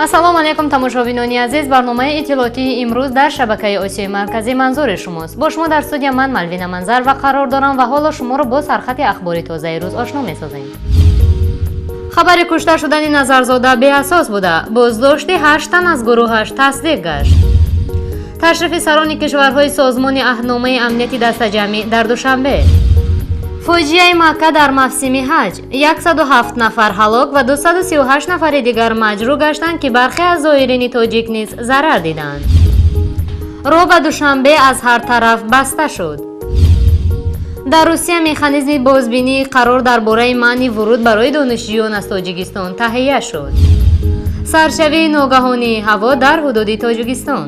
ассалому алайкум тамошобинони азиз, барномаи иттилоотии имрӯз дар шабакаи осиёи марказӣ манзури шумост. Бо шумо дар студия ман Малвина Манзар ва қарор дорам ва ҳоло шуморо бо сархати ахбори тозаи рӯз ошно месозем. хабари кушта шудани Назарзода беасос буда, боздошти 8 тан аз гурӯҳаш тасдиқ гашт. ташрифи сарони кишварҳои созмони аҳдномаи амнияти дастаҷамъӣ дар душанбе. фоҷиаи Макка дар мавсими ҳаҷ 107 нафар ҳалок ва 238 нафари дигар маҷрӯҳ гаштанд ки бархе аз зоирини тоҷик низ зарар диданд. роҳ ба Душанбе аз ҳар тараф баста шуд. дар Русия механизми бозбинии қарор дар бораи маъни вуруд барои донишҷӯён аз Тоҷикистон таҳия шуд. саршавии ногаҳонии ҳаво дар ҳудуди Тоҷикистон.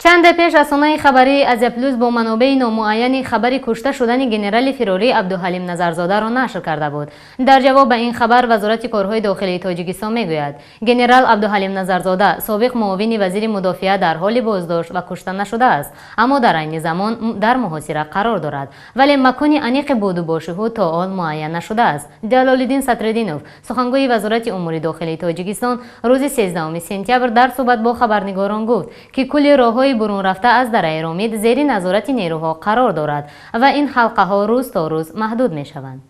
чанде пеш расонаи хабари Азия Плюс бо манобеи номуайяни хабари кушта шудани генерали фирори Абдуҳалим Назарзодаро нашр карда буд. дар ҷавоб ба ин хабар вазорати корҳои дохилии Тоҷикистон мегӯяд генерал Абдуҳалим Назарзода собиқ муовини вазири мудофиа дар ҳоли боздошт ва кушта нашудааст, аммо дар айни замон дар муҳосира қарор дорад, вале макони аниқи будубошиҳу то он муайян нашудааст. Ҷалолиддин Сатриддинов, сухангӯи вазорати умури дохилии Тоҷикистон, рӯзи 13 сентябр дар суҳбат бо хабарнигорон гуфт ки кулли роҳҳои бурун рафта аз дараи Ромид зери назорати нерӯҳо қарор дорад ва ин ҳалқаҳо рӯз то рӯз маҳдуд мешаванд.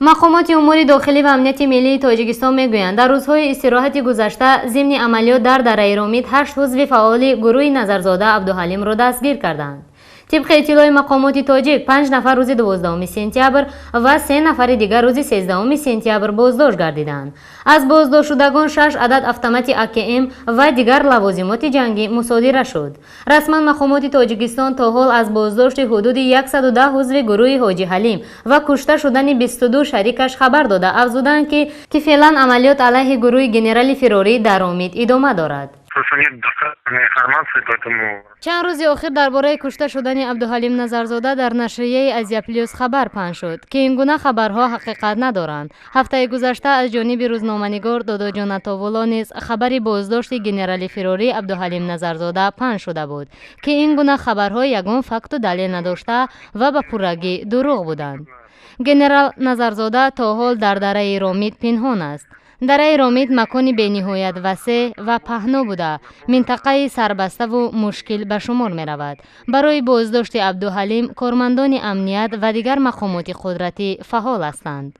мақомоти умури дохилӣ ва амнияти миллии Тоҷикистон мегӯянд дар рӯзҳои истироҳати гузашта зимни амалиёт дар дараи Ромид 8 ҳузви фаъоли гурӯҳи Назарзода Абдуҳалимро дастгир карданд. тибқи иттилои мақомоти тоҷик 5 нафар рӯзи 12 сентябр ва 3 нафари дигар рӯзи 13 сентябр боздошт гардиданд. аз боздоштшудагон 6 адад автомати АКМ ва дигар лавозимоти ҷангӣ мусодира шуд. расман мақомоти Тоҷикистон то ҳол аз боздошти ҳудуди 110 ҳузви гурӯҳи Ҳоҷи Ҳалим ва кушта шудани 22 шарикаш хабар дода афзуданд ки феълан амалиёт алайҳи гурӯҳи генерали фирорӣ дар Омид идома дорад. чанд рӯзи охир дар бораи кушта шудани Абдуҳалим Назарзода дар нашрияи Азия Плюс хабар паҳн шуд ки ин гуна хабарҳо ҳақиқат надоранд. ҳафтаи гузашта аз ҷониби рӯзноманигор Додоҷон Атовулло низ хабари боздошти генерали фирорӣ Абдуҳалим Назарзода паҳн шуда буд ки ин гуна хабарҳо ягон факту далел надошта ва ба пуррагӣ дурӯғ буданд. генерал Назарзода то ҳол дар дараи Ромид пинҳон аст. дараи Ромид макони бениҳоят васеъ ва паҳно буда минтақаи сарбаставу мушкил ба шумор меравад. барои боздошти Абдуҳалим кормандони амният ва дигар мақомоти қудратӣ фаъол ҳастанд.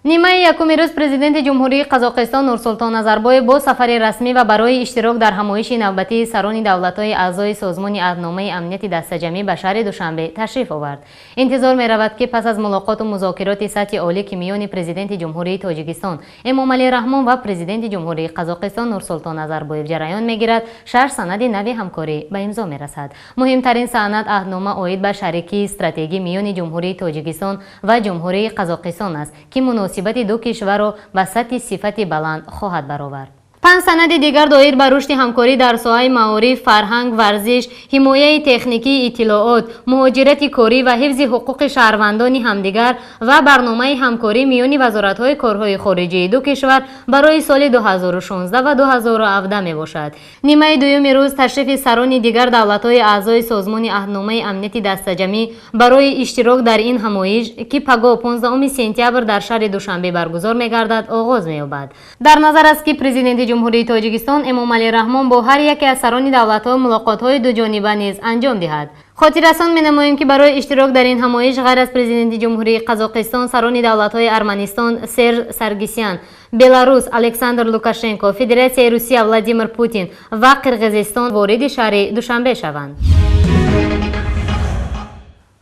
нимаи якуми рӯз президенти ҷумҳурии Қазоқистон Нурсултон Назарбоев бо сафари расмӣ ва барои иштирок дар ҳамоиши навбатии сарони давлатҳои аъзои созмони аҳдномаи амнияти дастаҷамъӣ ба шаҳри Душанбе ташриф овард. интизор меравад ки пас аз мулоқоту музокироти сатҳи олӣ ки миёни президенти ҷумҳурии Тоҷикистон Эмомалӣ Раҳмон ва президенти ҷумҳурии Қазоқистон Нурсултон Назарбоев ҷараён мегирад, 6 санади нави ҳамкорӣ ба имзо мерасад. муҳимтарин санад аҳднома оид ба шарикии стратегӣ миёни ҷумҳурии Тоҷикистон ва ҷумҳурии Қазоқистон аст ки муносибати ду кишварро ба сатҳи сифати баланд хоҳад баровард. 5 санади дигар доир ба рушди ҳамкорӣ дар соҳаи маориф, фарҳанг, варзиш, ҳимояи техникии иттилоот, муҳоҷирати корӣ ва ҳифзи ҳуқуқи шаҳрвандони ҳамдигар ва барномаи ҳамкорӣ миёни вазоратҳои корҳои хориҷии ду кишвар барои соли 2016 ва 2017 мебошад. нимаи дуюми рӯз ташрифи сарони дигар давлатҳои аъзои созмони аҳдномаи амнияти дастаҷамъӣ барои иштирок дар ин ҳамоиш ки пагоҳ 15 сентябр дар шаҳри Душанбе баргузор мегардад оғоз меёбад. дар назар аст ки президенти ҷумҳурии Тоҷикистон Эмомалӣ Раҳмон бо ҳар яке аз сарони давлатҳо мулоқотҳои дуҷониба низ анҷом диҳад. хотиррасон менамоем ки барои иштирок дар ин ҳамоиш ғайр аз президенти ҷумҳурии Қазоқистон сарони давлатҳои Арманистон Серж Саргисян, Беларус Александр Лукашенко, Федератсияи Русия Владимир Путин ва Қирғизистон вориди шаҳри Душанбе шаванд.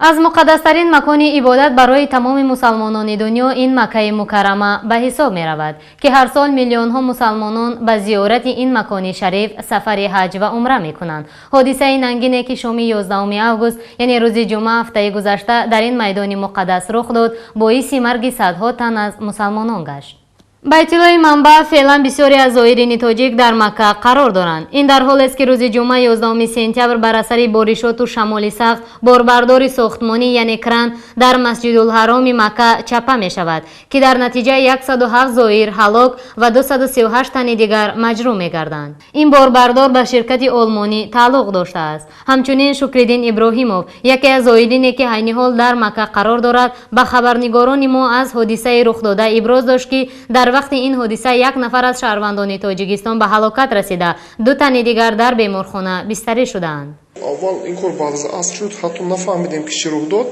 аз муқаддастарин макони ибодат барои тамоми мусалмонони дунё ин Маккаи Мукаррама ба ҳисоб меравад ки ҳар сол миллионҳо мусалмонон ба зиёрати ин макони шариф сафари ҳаҷ ва умра мекунанд. ҳодисаи нангине ки шоми 11 август яъне рӯзи ҷумъа ҳафтаи гузашта дар ин майдони муқаддас рух дод боиси марги садҳо тан аз мусалмонон гашт. ба иттилои манбаъ феълан бисёре аз зоирини тоҷик дар Макка қарор доранд. Ин дар ҳолест ки рӯзи ҷумъа 11 сентябр бар асари боришоту шамоли сахт борбардори сохтмонӣ яъне кран дар Масҷидулҳароми Макка чаппа мешавад, ки дар натиҷа 107 зоир ҳалок ва 238 тани дигар маҷрӯҳ мегарданд. Ин борбардор ба ширкати олмонӣ тааллуқ доштааст. Ҳамчунин Шукриддин Иброҳимов, яке аз зоирине ки айни ҳол дар Макка қарор дорад, ба хабарнигорони мо аз ҳодисаи рухдода иброз дошт, ки дар вақти ин ҳодиса як нафар аз шаҳрвандони Тоҷикистон ба ҳалокат расида, 2 тани дигар дар беморхона бистарӣ шудаанд. Аввал ин кор баъд аз аср шуд, ҳатто нафаҳмидем ки чӣ рух дод.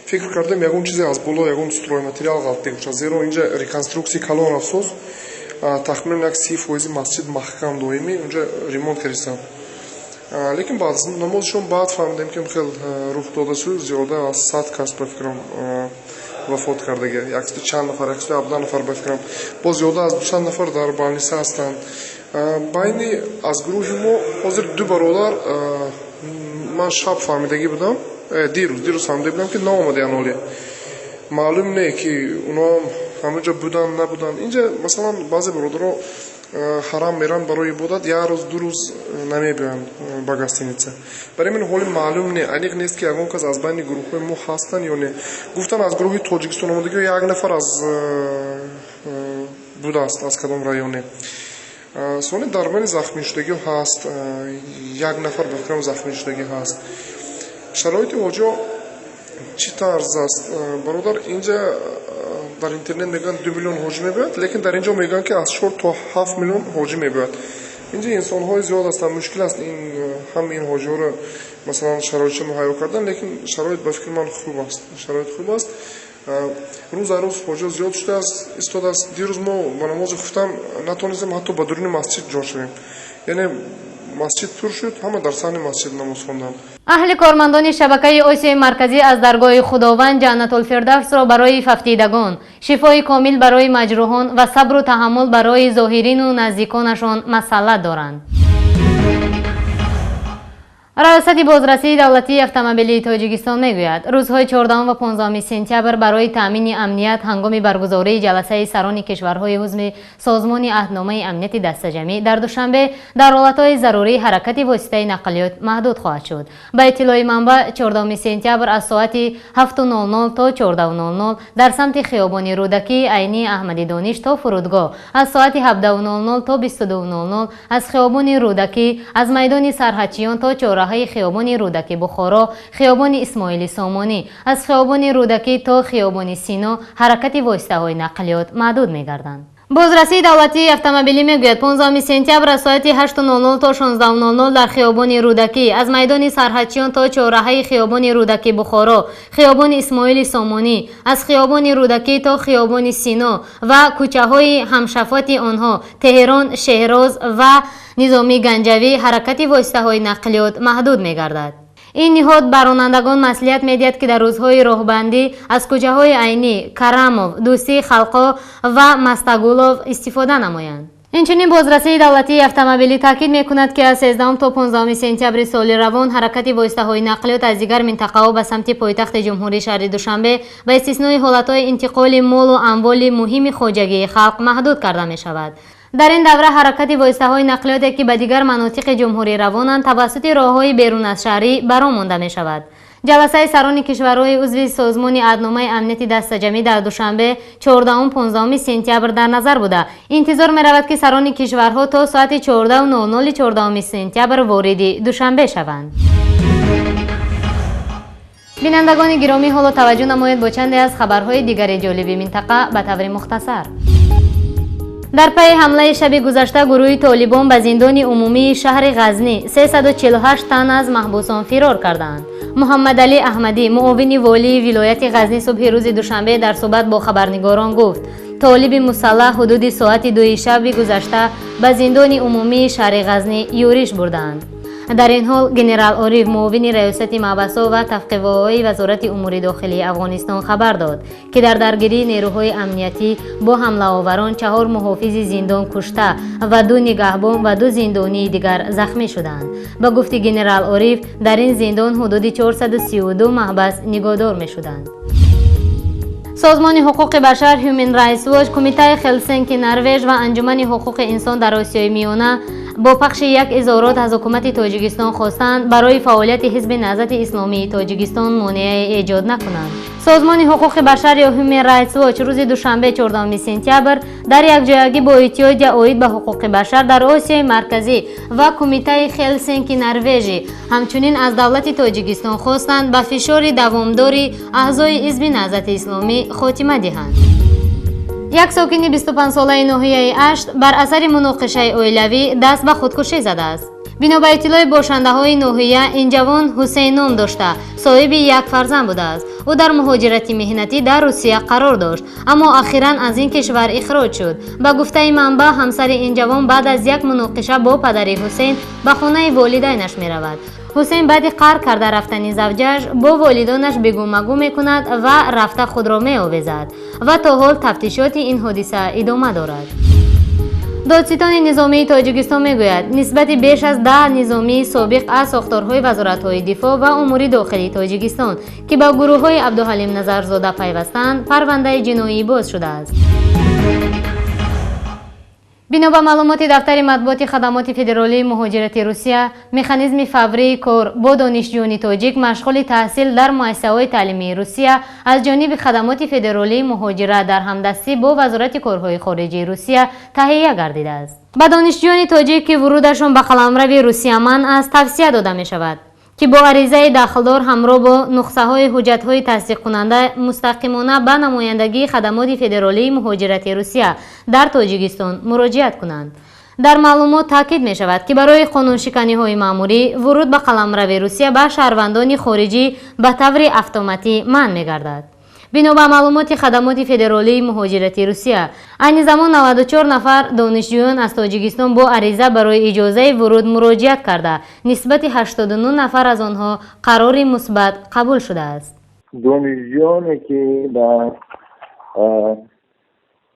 Фикр кардем ягон чизе аз боло ягон стройматериал ғалтӣ шуд, зеро инҷа реконструксияи калон афсос тахминан як 30% масҷид маҳкам доимӣ унҷа ремонт кардистанд. Лекин баъд аз намози шом баъд фаҳмидем ки хел рух дода шуд, зиёда аз 100 кас ба фикрам вафот кардага, яксто чанд нафар, 117 нафар ба фикрам, боз зиёда аз 200 нафар дар больниса ҳастанд. Байни аз гурӯҳи мо ҳозир 2 бародар, ман шаб фаҳмидагӣ будам, дирӯз фаҳмида будам ки наомадаанд ҳоле. Маълум не ки уно ҳамаҷо будан набудан. Инҷа масалан баъзе бародаро ҳарам меранд барои ибодат, як рӯз 2 рӯз намебиёянд ба гостиница. Барои мин ҳоли маълум не, аниқ нест ки ягон кас аз байни гурӯҳҳои мо ҳастанд ё не. Гуфтан аз гурӯҳи Тоҷикистон омадагиҳо як нафар аз будааст, аз кадом районе. Сони дар байни захмишудагиҳо ҳаст, як нафар ба фикрам захмишудагӣ ҳаст. Шароити ҳоҷиҳо чӣ тарз аст? Бародар, инҷа дар интернет мегӯянд 2 миллион ҳоҷӣ мебояд, лекин дар инҷо мегӯянд ки аз 4 то 7 миллион ҳоҷӣ мебояд. Инҷа инсонҳои зиёд ҳастанд, мушкил аст ҳам ин ҳоҷиҳоро масалан шароитшо муҳайё кардан, лекин шароит ба фикри ман хуб аст. Шароит хуб аст. Рӯза рӯз ҳоҷиҳо зиёд шуда истодааст. Дирӯз мо ба намози хуфтан натонистем ҳатто ба дуруни масҷид ҷо шавем. Яъне масҷид пур шуд, ҳама дар саҳни масҷид намоз хонданд. аҳли кормандони шабакаи Осияи марказӣ аз даргоҳи Худованд Ҷаннатулфирдавсро барои фафтидагон, шифои комил барои маҷрӯҳон ва сабру таҳаммул барои зоҳирину наздиконашон масаллат доранд. раёсати бозрасии давлатии автомобилии Тоҷикистон мегӯяд, рӯзҳои 14 ва 15 сентябр барои таъмини амният ҳангоми баргузории ҷаласаи сарони кишварҳои ҳузви созмони аҳдномаи амнияти дастаҷамӣ дар душанбе дар ҳолатҳои зарурӣ ҳаракати воситаи нақлиёт маҳдуд хоҳад шуд. Ба иттилои манбаъ 14 сентябр аз соати 7:00 то 14:00 дар самти хиёбони Рӯдакӣ айни Аҳмади Дониш то фурудгоҳ, аз соати 17:00 то 22:00 аз хиёбони Рӯдакӣ, аз майдони Сарҳачиён то чораҳаи хиёбони Рӯдаки Бухоро, хиёбони Исмоили Сомонӣ, аз хиёбони Рӯдакӣ то хиёбони Сино ҳаракати воситаҳои нақлиёт маҳдуд мегарданд. бозрасии давлатии автомобилӣ мегӯяд 15 сентябр аз соати 8:00 то 16:00 дар хиёбони Рӯдакӣ, аз майдони Сарҳачиён то чораҳаи хиёбони Рӯдаки Бухоро, хиёбони Исмоили Сомонӣ, аз хиёбони Рӯдакӣ то хиёбони Сино ва кӯчаҳои ҳамшафоти онҳо Теҳрон, Шеҳроз ва Низоми Ганҷавӣ ҳаракати воситаҳои нақлиёт маҳдуд мегардад. ин ниҳод ба ронандагон маслиҳат медиҳад ки дар рӯзҳои роҳбандӣ аз кӯчаҳои Айнӣ, Карамов, Дӯстӣ Халқо ва Мастагулов истифода намоянд. инчунин бозрасии давлатии автомобилӣ таъкид мекунад ки аз 13 то 15 сентябри соли равон ҳаракати воситаҳои нақлиёт аз дигар минтақаҳо ба самти пойтахти ҷумҳурии шаҳри Душанбе ба истиснои ҳолатҳои интиқоли молу амволи муҳими хоҷагии халқ маҳдуд карда мешавад. дар ин давра ҳаракати воситаҳои нақлиёте ки ба дигар манотиқи ҷумҳурӣ равонанд тавассути роҳҳои берун аз шаҳрӣ баромонда мешавад. ҷаласаи сарони кишварҳои узви созмони аҳдномаи амнияти дастаҷамӣ дар Душанбе 14-15 сентябр дар назар буда, интизор меравад ки сарони кишварҳо то соати 14:00 14 сентябр вориди Душанбе шаванд. бинандагони гиромӣ, ҳоло таваҷҷӯҳ намоед бо чанде аз хабарҳои дигари ҷолиби минтақа ба таври мухтасар. дар пайи ҳамлаи шаби гузашта гурӯҳи толибон ба зиндони умумии шаҳри Ғазнӣ 348 тан аз маҳбусон фирор карданд. Муҳаммадалӣ Аҳмадӣ, муовини волии вилояти Ғазнӣ, субҳи рӯзи Душанбе дар суҳбат бо хабарнигорон гуфт: толиби мусаллаҳ ҳудуди соати 2 шаби гузашта ба зиндони умумии шаҳри Ғазнӣ юриш бурданд. дар ин ҳол генерал Ориф, муовини раёсати маъбасҳо ва тавқифҳои Вазорати умури дохилии Афғонистон хабар дод, ки дар даргирии нерӯҳои амниятӣ бо ҳамлаоварон 4 муҳофизи зиндон кушта ва 2 нигаҳбон ва 2 зиндонии дигар захмӣ шуданд. ба гуфти генерал Ориф, дар ин зиндон ҳудуди 432 маҳбас нигоҳдор мешуданд. سازمان حقوق بشر، هیومن رایتس واچ، کمیته هلسینکی نروژ و انجمن حقوق انسان در آسیای میانه با پخش یک اظهارات از حکومت تاجیکستان خواستند برای فعالیت حزب نهضت اسلامی تاجیکستان مانع ایجاد نکنند. سازمان حقوق بشر یا هیومن رایتس واچ روز دوشنبه 14 سپتامبر در یک جایگی با اتحادیه عاید به حقوق بشر در آسیای مرکزی و کمیته هلسینکی نروژ همچنین از دولت تاجیکستان خواستند به فشار دوامداری اعضای حزب نهضت اسلامی خاتمه دهند. یک ساکن 25 ساله ناحیه اشت بر اثر مناقشه اویلوی دست به خودکشی زده است. بنا به اطلاع باشنده های ناحیه، این جوان حسین نام داشته صاحب یک فرزند بوده است. او در مهاجرت مهنتی در روسیه قرار داشت اما اخیراً از این کشور اخراج شد. به گفته منبع، همسر این جوان بعد از یک مناقشه با پدر حسین به خانه والدینش می رود. حسین بعد قهر کرده رفتن زوجش با والدانش بگو مگو می کند و رفته خود را می آویزد و تا حال تفتیشات این حادثه ادامه دارد. دادستان نظامی تاجیکستان میگوید نسبت بیش از 10 نظامی سابق از ساختارهای وزارت‌های دفاع و امور داخلی تاجیکستان که به گروه‌های عبدالحلیم نظرزاده پیوستند پرونده جنایی باز شده است. بنا به معلومات دفتر مطبوعات خدمات فدرالی مهاجرت روسیه، مکانیزم فوری کار با دانشجویان تاجیک مشغول تحصیل در مؤسسه‌های تعلیمی روسیه از جانب خدمات فدرالی مهاجرت در همدستی با وزارت کارهای خارجی روسیه تهیه گردیده است. به دانشجویان تاجیک که ورودشان به قلمرو روسیه منع است توصیه داده می شود که با عریضه داخلدار همراه با نسخه‌های حجت‌های تصدیق کننده مستقیمانه به نمایندگی خدمات فدرالی مهاجرت روسیه در تاجیکستان مراجعت کنند. در معلومات تاکید می شود که برای قانونشکنی‌های مأموری ورود به قلمرو روسیه به شهروندان خارجی به طور اتوماتیک منع می‌گردد. بنا به معلومات خدمات فدرالی مهاجرت روسیه، این زمان 94 نفر دانشجویان از تاجیکستان با عریضه برای اجازه ورود مراجعت کرده، نسبت 89 نفر از آنها قرار مثبت قبول شده است. دانشجویانی که به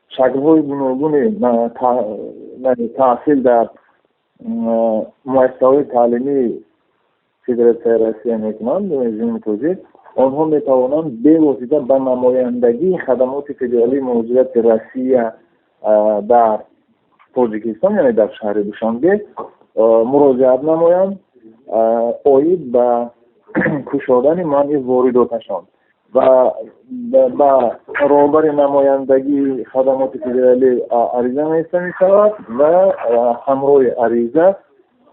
شکل‌های گوناگون تحصیل در مؤسسه‌های تعلیمی فدراسیون روسیه می‌کنند، دانشجویان تاجیک آنها می توانند به واسطه به نمایندگی خدمات فدرالی مهاجرت روسیه در تاجیکستان یعنی در شهر دوشنبه مراجعت نمایند عاید به کشادن منع وارداتشان و به رابر نمایندگی خدمات فدرالی عریضه نوشته می شود و همراه عریضه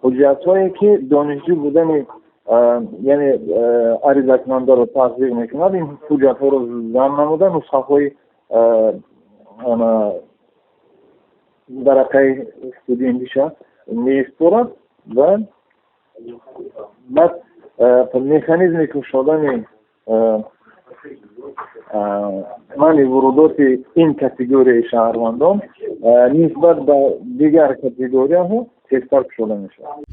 حجت‌هایی که دانشجو بودن یعنی عریضه کننده را تصدیق میکند این حجت ها را ضمن نموده نسخه های درقه استودیندیشه میسپارد و بعد مکانیزم کشادن منع ورودات این کاتگوری شهروندان نسبت به دیگر کاتگوری ها تیزتر کشاده میشود.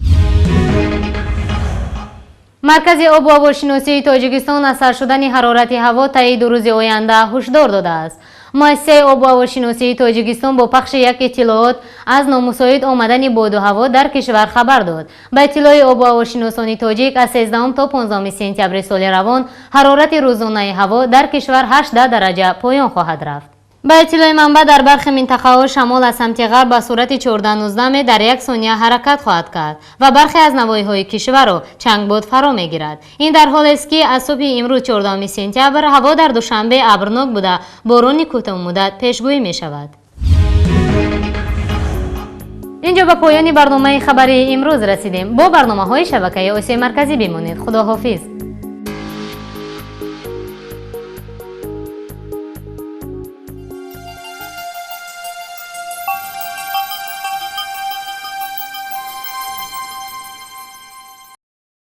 مرکز آب و هواشناسی تاجیکستان از سر شدن حرارت هوا طی 2 روز آینده هشدار داده است. مؤسسه آب و هواشناسی تاجیکستان با پخش یک اطلاعات از نامساعد آمدن باد و هوا در کشور خبر داد. به اطلاع آب و هواشناسان تاجیک از 13 تا 15 سپتامبر سال روان حرارت روزانه هوا در کشور 18 درجه پایان خواهد رفت. به اطلاع منبع در برخی منطقه‌ها شمال از سمت غرب به صورت 14-19 در یک ثانیه حرکت خواهد کرد و برخی از نواحی‌های کشور را چنگباد فرا می‌گیرد. این در حالی است که از صبح امروز 14 سپتامبر هوا در دوشنبه ابرناک بوده باران کوتاه مدت پیشگویی می‌شود. اینجا به پایان برنامه خبری امروز رسیدیم. با برنامه‌های شبکه آسیا مرکزی بمانید. خداحافظ.